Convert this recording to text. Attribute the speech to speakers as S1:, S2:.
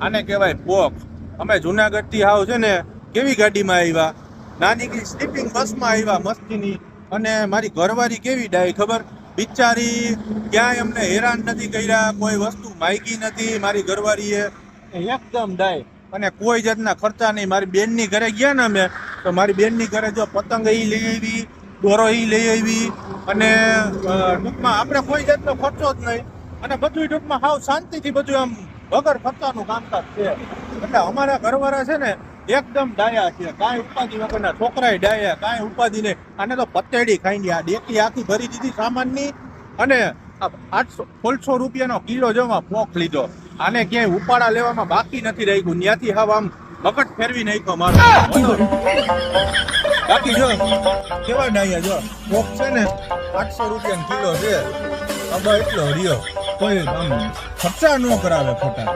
S1: આને કહેવાય પોક. અમે જુનાગઢથી હાવ છે ને કેવી ગાડીમાં આવ્યા, નાની સ્લીપિંગ બસમાં આવ્યા મસ્તીની. અને મારી ઘરવાળી કેવી ડાય ખબર, બિચારી ક્યાંય અમને હેરાન નથી કર્યા, કોઈ વસ્તુ માગી નથી મારી ઘરવાળીએ, એકદમ ડાય. અને કોઈ જાતના ખર્ચા નહીં. મારી બેનની ઘરે ગયા ને અમે, તો મારી બેનની ઘરે જો પતંગ એ લઈ આવી, દોરો એ લઈ આવી, અને ટૂંકમાં આપણે કોઈ જાતનો ખર્ચો જ નહીં. અને બધું ટૂંકમાં હાવ શાંતિથી બધું આમ વગર ખર્ચાનું કામકાજ છે. એટલે અમારા ઘરવાળા છે ને એકદમ ડાયા છે, કાંઈ ઉપાધિ વગરના છોકરાય ડાયા, કાંઈ ઉપાધિ નહીં. આને તો પતેડી ખાઈ આ ડેકી આખી ભરી દીધી સામાનની, અને 800-1600 રૂપિયાનો કિલો જેવા પોક લીધો. આને ક્યાંય ઉપાડા લેવામાં બાકી નથી રાખ્યું, ત્યાંથી હાવ આમ મગજ ફેરવી નાખ્યો મારો. બાકી જો કેવા ડાયા, જો પોક છે ને 800 રૂપિયાનો કિલો છે, હવે એટલો રહ્યો, કોઈ આમ ખર્ચા ન કરાવે ખોટા.